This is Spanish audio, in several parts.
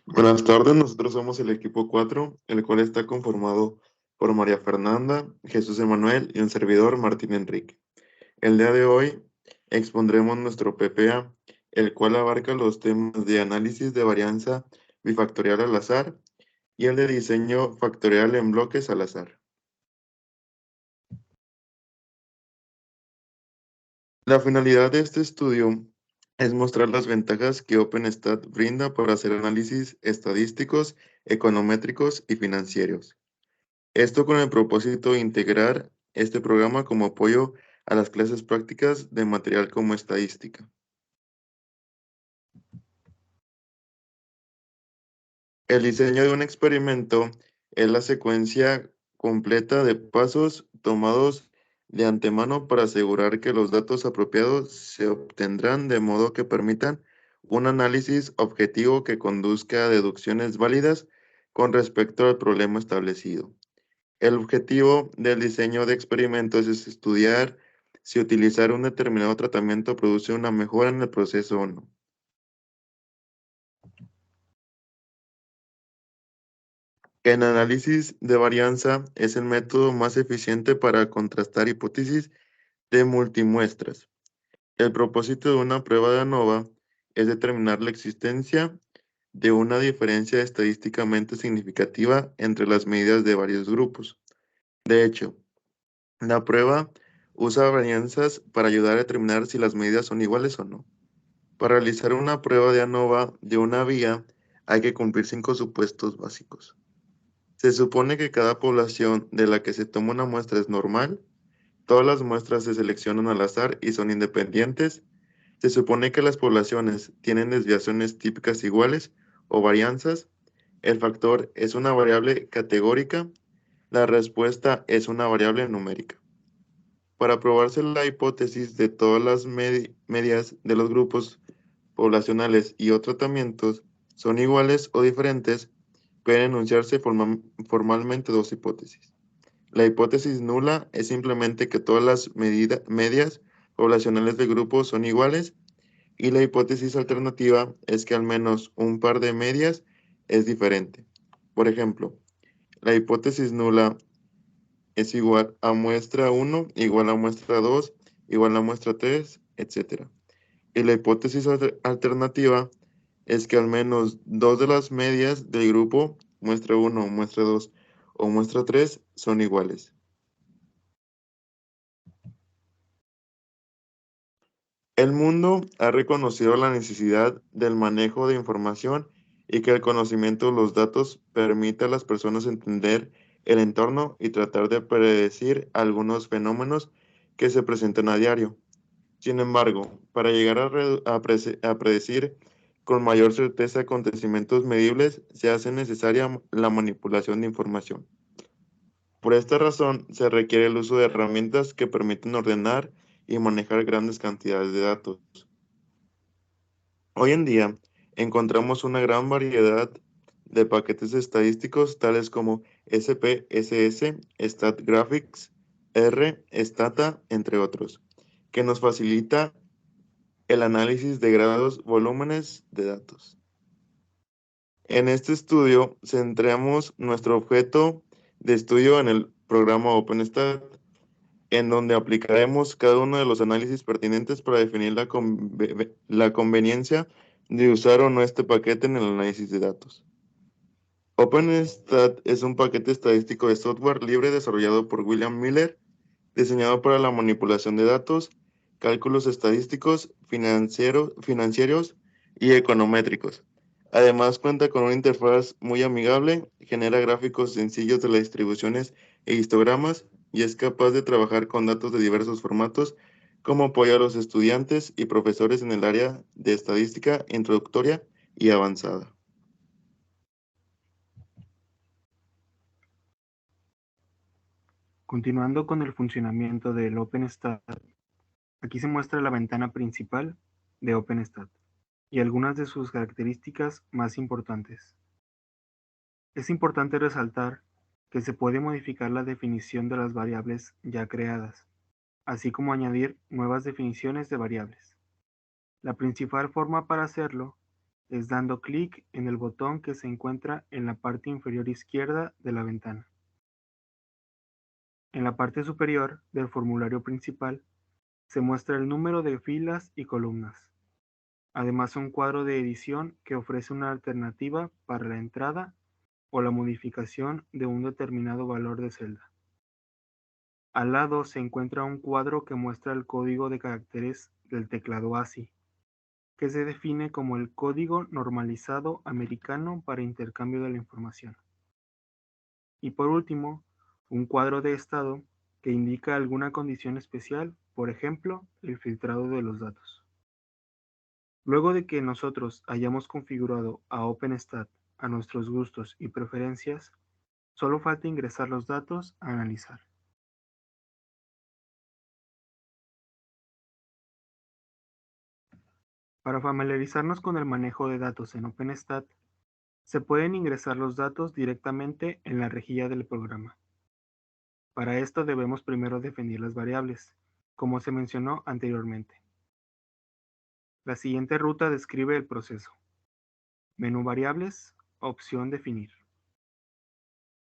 Buenas tardes, nosotros somos el equipo 4, el cual está conformado por María Fernanda, Jesús Emanuel y un servidor, Martín Enrique. El día de hoy expondremos nuestro PPA, el cual abarca los temas de análisis de varianza bifactorial al azar y el de diseño factorial en bloques al azar. La finalidad de este estudio es mostrar las ventajas que OpenStat brinda para hacer análisis estadísticos, econométricos y financieros. Esto con el propósito de integrar este programa como apoyo a las clases prácticas de material como estadística. El diseño de un experimento es la secuencia completa de pasos tomados de antemano para asegurar que los datos apropiados se obtendrán de modo que permitan un análisis objetivo que conduzca a deducciones válidas con respecto al problema establecido. El objetivo del diseño de experimentos es estudiar si utilizar un determinado tratamiento produce una mejora en el proceso o no. El análisis de varianza es el método más eficiente para contrastar hipótesis de multimuestras. El propósito de una prueba de ANOVA es determinar la existencia de una diferencia estadísticamente significativa entre las medidas de varios grupos. De hecho, la prueba usa varianzas para ayudar a determinar si las medidas son iguales o no. Para realizar una prueba de ANOVA de una vía, hay que cumplir 5 supuestos básicos. Se supone que cada población de la que se toma una muestra es normal. Todas las muestras se seleccionan al azar y son independientes. Se supone que las poblaciones tienen desviaciones típicas iguales o varianzas. El factor es una variable categórica. La respuesta es una variable numérica. Para probarse la hipótesis de todas las medias de los grupos poblacionales y o tratamientos son iguales o diferentes, pueden enunciarse formalmente dos hipótesis. La hipótesis nula es simplemente que todas las medias poblacionales del grupo son iguales, y la hipótesis alternativa es que al menos un par de medias es diferente. Por ejemplo, la hipótesis nula es igual a muestra 1, igual a muestra 2, igual a muestra 3, etc. Y la hipótesis alternativa es que al menos dos de las medias del grupo, muestra 1, muestra 2 o muestra 3, son iguales. El mundo ha reconocido la necesidad del manejo de información y que el conocimiento de los datos permite a las personas entender el entorno y tratar de predecir algunos fenómenos que se presentan a diario. Sin embargo, para llegar a predecir con mayor certeza acontecimientos medibles, se hace necesaria la manipulación de información. Por esta razón, se requiere el uso de herramientas que permiten ordenar y manejar grandes cantidades de datos. Hoy en día, encontramos una gran variedad de paquetes estadísticos tales como SPSS, StatGraphics, R, Stata, entre otros, que nos facilita el análisis de grados volúmenes de datos. En este estudio, centramos nuestro objeto de estudio en el programa OpenStat, en donde aplicaremos cada uno de los análisis pertinentes para definir la conveniencia de usar o no este paquete en el análisis de datos. OpenStat es un paquete estadístico de software libre desarrollado por William Miller, diseñado para la manipulación de datos, cálculos estadísticos, financieros y econométricos. Además, cuenta con una interfaz muy amigable, genera gráficos sencillos de las distribuciones e histogramas y es capaz de trabajar con datos de diversos formatos, como apoyo a los estudiantes y profesores en el área de estadística introductoria y avanzada. Continuando con el funcionamiento del OpenStat, aquí se muestra la ventana principal de OpenStat y algunas de sus características más importantes. Es importante resaltar que se puede modificar la definición de las variables ya creadas, así como añadir nuevas definiciones de variables. La principal forma para hacerlo es dando clic en el botón que se encuentra en la parte inferior izquierda de la ventana. En la parte superior del formulario principal se muestra el número de filas y columnas. Además, un cuadro de edición que ofrece una alternativa para la entrada o la modificación de un determinado valor de celda. Al lado se encuentra un cuadro que muestra el código de caracteres del teclado ASCII, que se define como el código normalizado americano para intercambio de la información. Y por último, un cuadro de estado que indica alguna condición especial, por ejemplo, el filtrado de los datos. Luego de que nosotros hayamos configurado a OpenStat a nuestros gustos y preferencias, solo falta ingresar los datos a analizar. Para familiarizarnos con el manejo de datos en OpenStat, se pueden ingresar los datos directamente en la rejilla del programa. Para esto debemos primero definir las variables, como se mencionó anteriormente. La siguiente ruta describe el proceso. Menú variables, opción definir.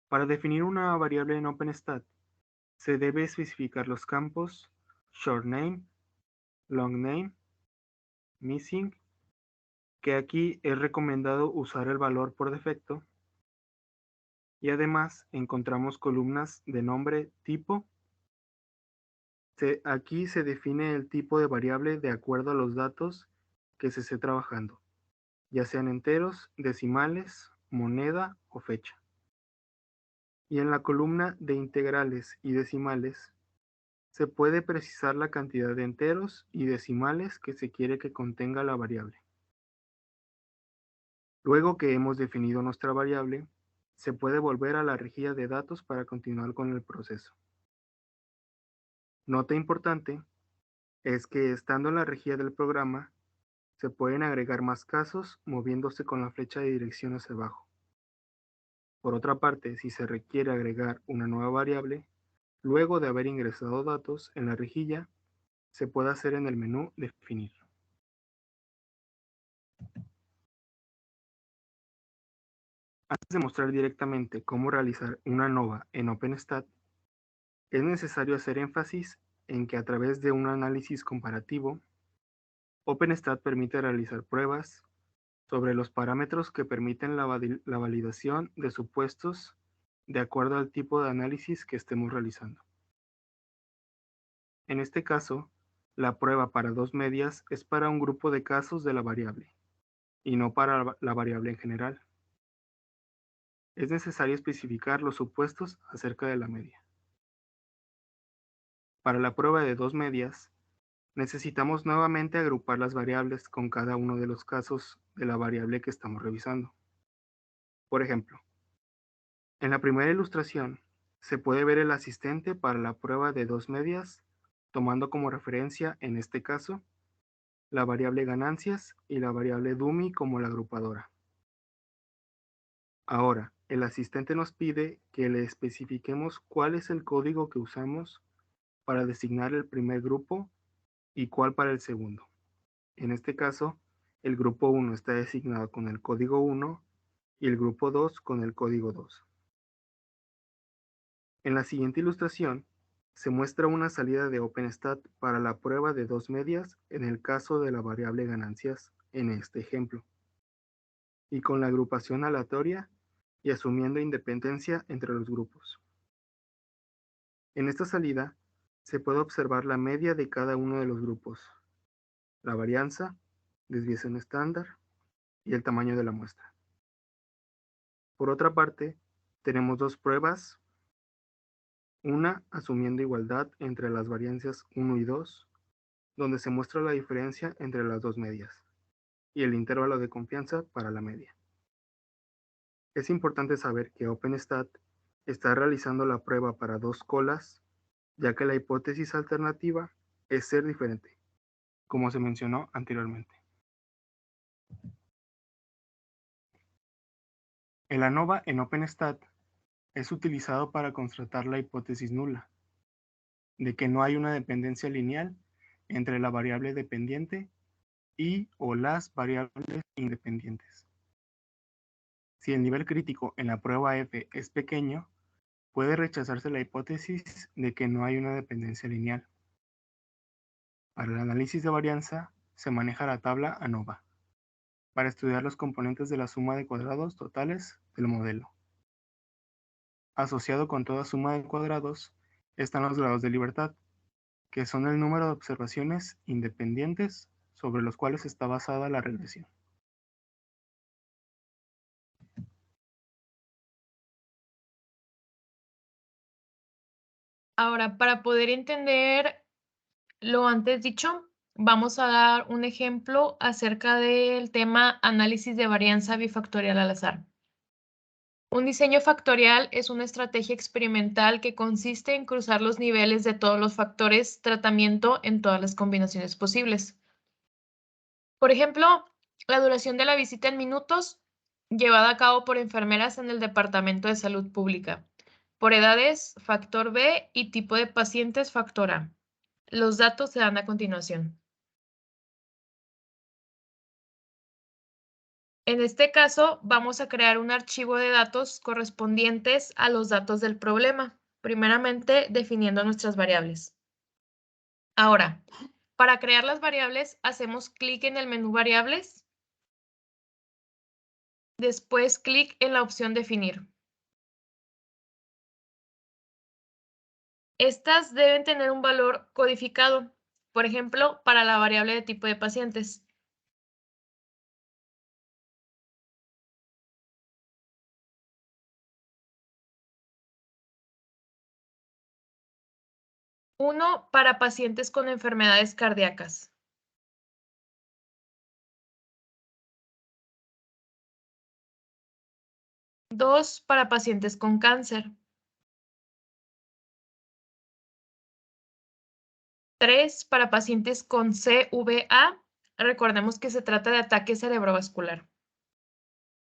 Para definir una variable en OpenStat, se debe especificar los campos short name, long name, missing, que aquí es recomendado usar el valor por defecto, y además encontramos columnas de nombre tipo. Aquí se define el tipo de variable de acuerdo a los datos que se esté trabajando, ya sean enteros, decimales, moneda o fecha. Y en la columna de integrales y decimales, se puede precisar la cantidad de enteros y decimales que se quiere que contenga la variable. Luego que hemos definido nuestra variable, se puede volver a la rejilla de datos para continuar con el proceso. Nota importante es que estando en la rejilla del programa, se pueden agregar más casos moviéndose con la flecha de dirección hacia abajo. Por otra parte, si se requiere agregar una nueva variable, luego de haber ingresado datos en la rejilla, se puede hacer en el menú Definir. Antes de mostrar directamente cómo realizar una nova en OpenStat, es necesario hacer énfasis en que a través de un análisis comparativo, OpenStat permite realizar pruebas sobre los parámetros que permiten la validación de supuestos de acuerdo al tipo de análisis que estemos realizando. En este caso, la prueba para dos medias es para un grupo de casos de la variable, y no para la variable en general. Es necesario especificar los supuestos acerca de la media. Para la prueba de dos medias, necesitamos nuevamente agrupar las variables con cada uno de los casos de la variable que estamos revisando. Por ejemplo, en la primera ilustración, se puede ver el asistente para la prueba de dos medias, tomando como referencia, en este caso, la variable ganancias y la variable dummy como la agrupadora. Ahora, el asistente nos pide que le especifiquemos cuál es el código que usamos para designar el primer grupo y cuál para el segundo. En este caso, el grupo 1 está designado con el código 1 y el grupo 2 con el código 2. En la siguiente ilustración, se muestra una salida de OpenStat para la prueba de dos medias en el caso de la variable ganancias en este ejemplo, y con la agrupación aleatoria y asumiendo independencia entre los grupos. En esta salida, se puede observar la media de cada uno de los grupos, la varianza, desviación estándar y el tamaño de la muestra. Por otra parte, tenemos dos pruebas, una asumiendo igualdad entre las variancias 1 y 2, donde se muestra la diferencia entre las dos medias, y el intervalo de confianza para la media. Es importante saber que OpenStat está realizando la prueba para dos colas, ya que la hipótesis alternativa es ser diferente, como se mencionó anteriormente. El ANOVA en OpenStat es utilizado para constatar la hipótesis nula, de que no hay una dependencia lineal entre la variable dependiente y o las variables independientes. Si el nivel crítico en la prueba F es pequeño, puede rechazarse la hipótesis de que no hay una dependencia lineal. Para el análisis de varianza, se maneja la tabla ANOVA para estudiar los componentes de la suma de cuadrados totales del modelo. Asociado con toda suma de cuadrados están los grados de libertad, que son el número de observaciones independientes sobre los cuales está basada la regresión. Ahora, para poder entender lo antes dicho, vamos a dar un ejemplo acerca del tema análisis de varianza bifactorial al azar. Un diseño factorial es una estrategia experimental que consiste en cruzar los niveles de todos los factores tratamiento en todas las combinaciones posibles. Por ejemplo, la duración de la visita en minutos llevada a cabo por enfermeras en el Departamento de Salud Pública. Por edades, factor B y tipo de pacientes, factor A. Los datos se dan a continuación. En este caso, vamos a crear un archivo de datos correspondientes a los datos del problema, primeramente definiendo nuestras variables. Ahora, para crear las variables, hacemos clic en el menú Variables, después clic en la opción Definir. Estas deben tener un valor codificado, por ejemplo, para la variable de tipo de pacientes. Uno para pacientes con enfermedades cardíacas. 2 para pacientes con cáncer. 3 para pacientes con CVA. Recordemos que se trata de ataque cerebrovascular.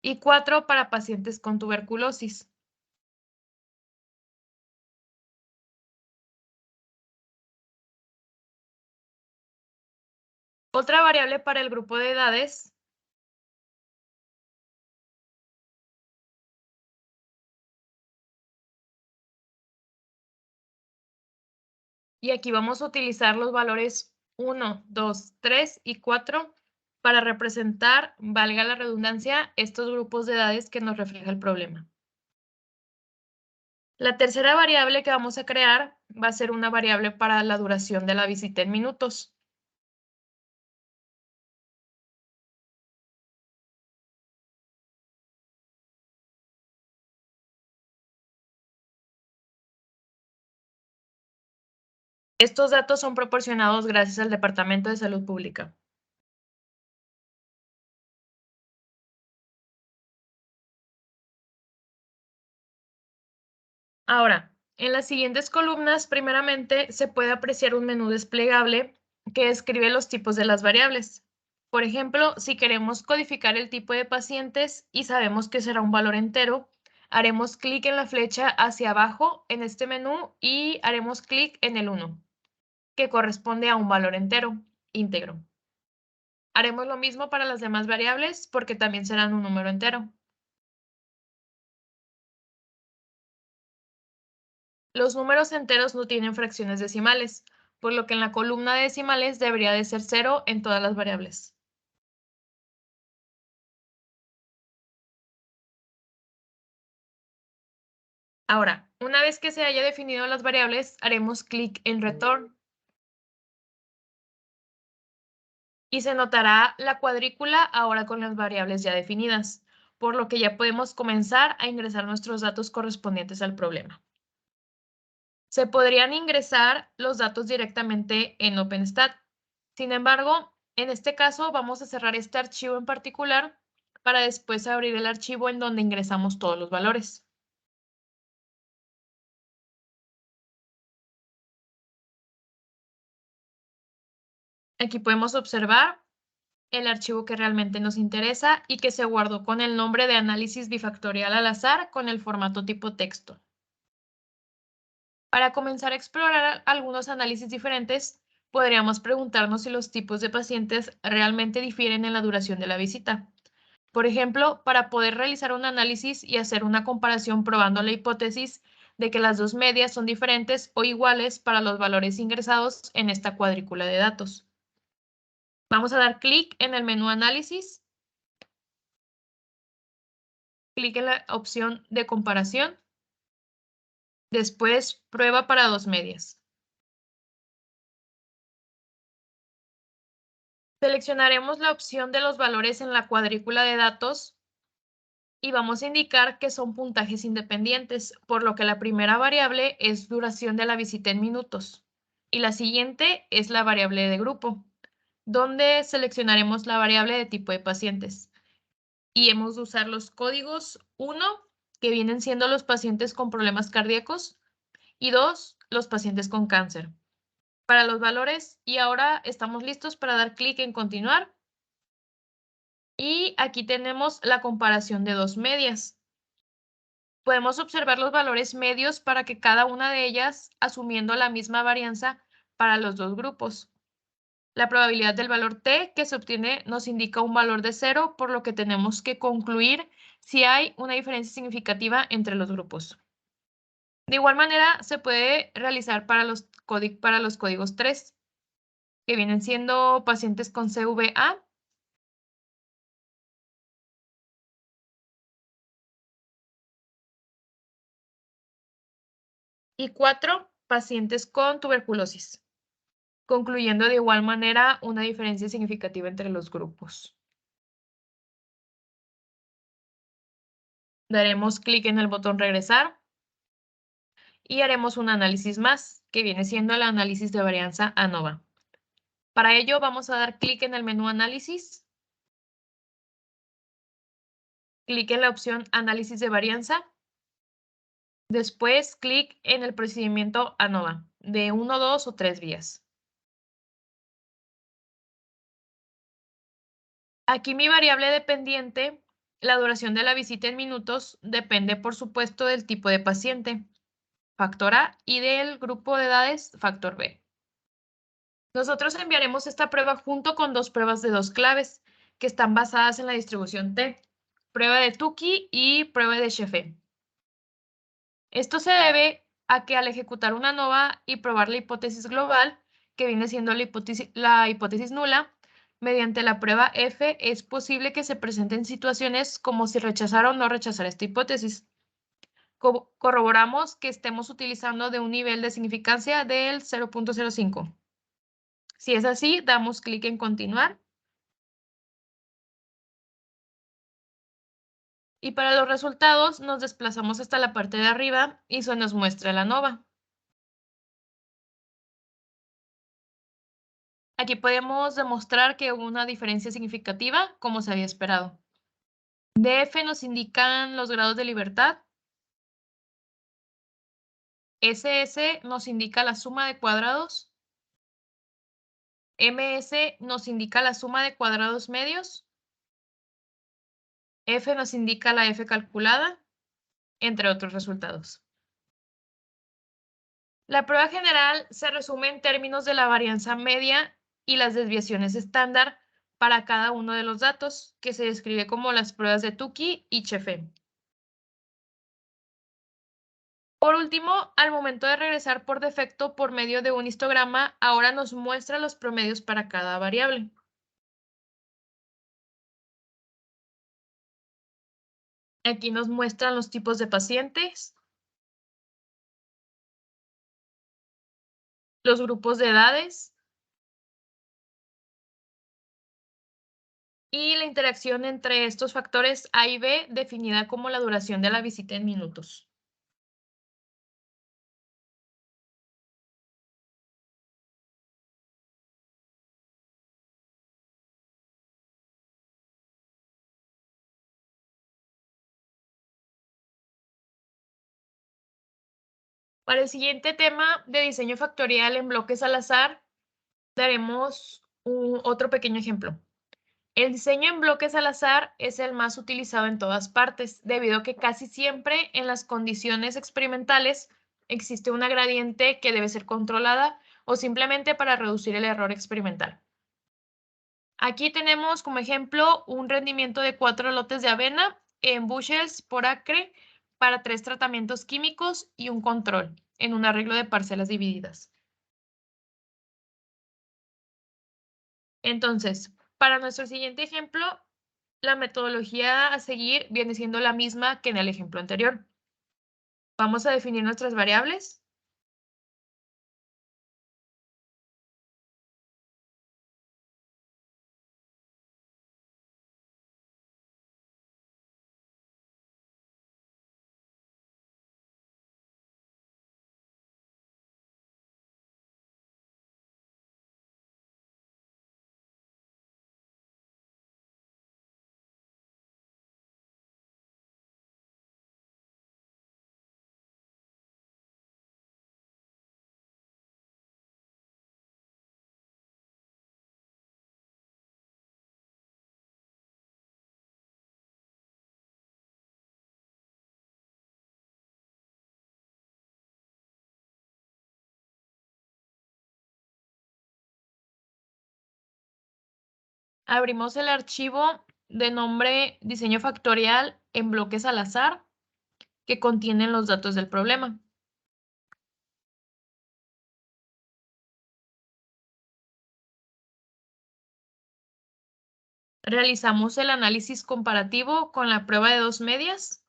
Y 4 para pacientes con tuberculosis. Otra variable para el grupo de edades y aquí vamos a utilizar los valores 1, 2, 3 y 4 para representar, valga la redundancia, estos grupos de edades que nos refleja el problema. La tercera variable que vamos a crear va a ser una variable para la duración de la visita en minutos. Estos datos son proporcionados gracias al Departamento de Salud Pública. Ahora, en las siguientes columnas, primeramente, se puede apreciar un menú desplegable que describe los tipos de las variables. Por ejemplo, si queremos codificar el tipo de pacientes y sabemos que será un valor entero, haremos clic en la flecha hacia abajo en este menú y haremos clic en el 1, que corresponde a un valor entero, íntegro. Haremos lo mismo para las demás variables porque también serán un número entero. Los números enteros no tienen fracciones decimales, por lo que en la columna de decimales debería de ser 0 en todas las variables. Ahora, una vez que se haya definido las variables, haremos clic en Return. Y se notará la cuadrícula ahora con las variables ya definidas, por lo que ya podemos comenzar a ingresar nuestros datos correspondientes al problema. Se podrían ingresar los datos directamente en OpenStat. Sin embargo, en este caso vamos a cerrar este archivo en particular para después abrir el archivo en donde ingresamos todos los valores. Aquí podemos observar el archivo que realmente nos interesa y que se guardó con el nombre de análisis bifactorial al azar con el formato tipo texto. Para comenzar a explorar algunos análisis diferentes, podríamos preguntarnos si los tipos de pacientes realmente difieren en la duración de la visita. Por ejemplo, para poder realizar un análisis y hacer una comparación probando la hipótesis de que las dos medias son diferentes o iguales para los valores ingresados en esta cuadrícula de datos. Vamos a dar clic en el menú Análisis. Clic en la opción de comparación. Después, prueba para dos medias. Seleccionaremos la opción de los valores en la cuadrícula de datos y vamos a indicar que son puntajes independientes, por lo que la primera variable es duración de la visita en minutos y la siguiente es la variable de grupo, donde seleccionaremos la variable de tipo de pacientes. Y hemos de usar los códigos 1, que vienen siendo los pacientes con problemas cardíacos, y 2, los pacientes con cáncer. Para los valores, y ahora estamos listos para dar clic en continuar. Y aquí tenemos la comparación de dos medias. Podemos observar los valores medios para que cada una de ellas, asumiendo la misma varianza para los dos grupos. La probabilidad del valor t que se obtiene nos indica un valor de 0, por lo que tenemos que concluir si hay una diferencia significativa entre los grupos. De igual manera, se puede realizar para los códigos 3, que vienen siendo pacientes con CVA, y 4, pacientes con tuberculosis, concluyendo de igual manera una diferencia significativa entre los grupos. Daremos clic en el botón regresar y haremos un análisis más, que viene siendo el análisis de varianza ANOVA. Para ello vamos a dar clic en el menú Análisis, clic en la opción Análisis de varianza, después clic en el procedimiento ANOVA, de 1, 2 o 3 vías. Aquí mi variable dependiente, la duración de la visita en minutos, depende por supuesto del tipo de paciente, factor A, y del grupo de edades, factor B. Nosotros enviaremos esta prueba junto con dos pruebas de dos claves que están basadas en la distribución T, prueba de Tukey y prueba de Sheffer. Esto se debe a que al ejecutar una ANOVA y probar la hipótesis global, que viene siendo la hipótesis nula, mediante la prueba F es posible que se presenten situaciones como si rechazar o no rechazar esta hipótesis. Corroboramos que estemos utilizando de un nivel de significancia del 0.05. Si es así, damos clic en continuar. Y para los resultados nos desplazamos hasta la parte de arriba y se nos muestra la ANOVA. Aquí podemos demostrar que hubo una diferencia significativa, como se había esperado. DF nos indican los grados de libertad. SS nos indica la suma de cuadrados. MS nos indica la suma de cuadrados medios. F nos indica la F calculada, entre otros resultados. La prueba general se resume en términos de la varianza media y las desviaciones estándar para cada uno de los datos, que se describe como las pruebas de Tukey y Sheffer. Por último, al momento de regresar por defecto por medio de un histograma, ahora nos muestra los promedios para cada variable. Aquí nos muestran los tipos de pacientes, los grupos de edades y la interacción entre estos factores A y B, definida como la duración de la visita en minutos. Para el siguiente tema de diseño factorial en bloques al azar, daremos otro pequeño ejemplo. El diseño en bloques al azar es el más utilizado en todas partes, debido a que casi siempre en las condiciones experimentales existe una gradiente que debe ser controlada o simplemente para reducir el error experimental. Aquí tenemos como ejemplo un rendimiento de 4 lotes de avena en bushels por acre para 3 tratamientos químicos y un control en un arreglo de parcelas divididas. Entonces, para nuestro siguiente ejemplo, la metodología a seguir viene siendo la misma que en el ejemplo anterior. Vamos a definir nuestras variables. Abrimos el archivo de nombre diseño factorial en bloques al azar que contienen los datos del problema. Realizamos el análisis comparativo con la prueba de 2 medias.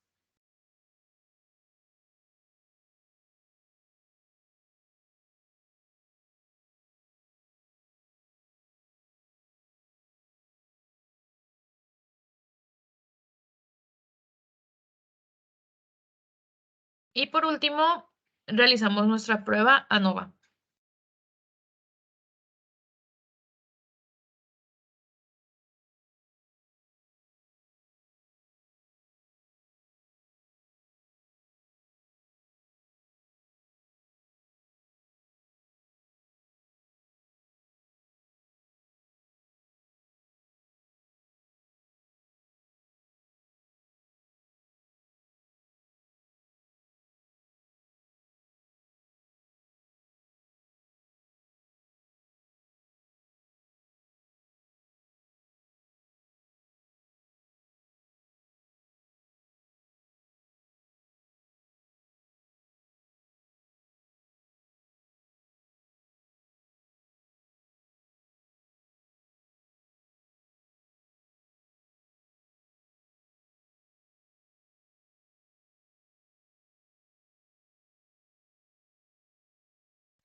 Y por último, realizamos nuestra prueba ANOVA.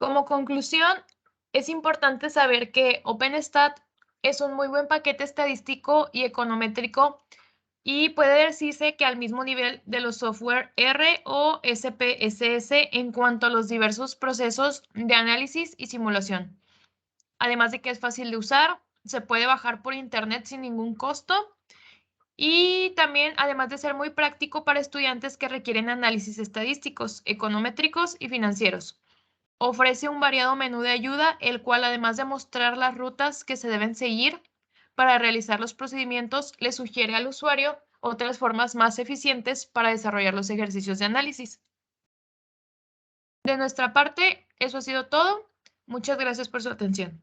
Como conclusión, es importante saber que OpenStat es un muy buen paquete estadístico y econométrico y puede decirse que al mismo nivel de los software R o SPSS en cuanto a los diversos procesos de análisis y simulación. Además de que es fácil de usar, se puede bajar por internet sin ningún costo y también, además de ser muy práctico para estudiantes que requieren análisis estadísticos, econométricos y financieros. Ofrece un variado menú de ayuda, el cual además de mostrar las rutas que se deben seguir para realizar los procedimientos, le sugiere al usuario otras formas más eficientes para desarrollar los ejercicios de análisis. De nuestra parte, eso ha sido todo. Muchas gracias por su atención.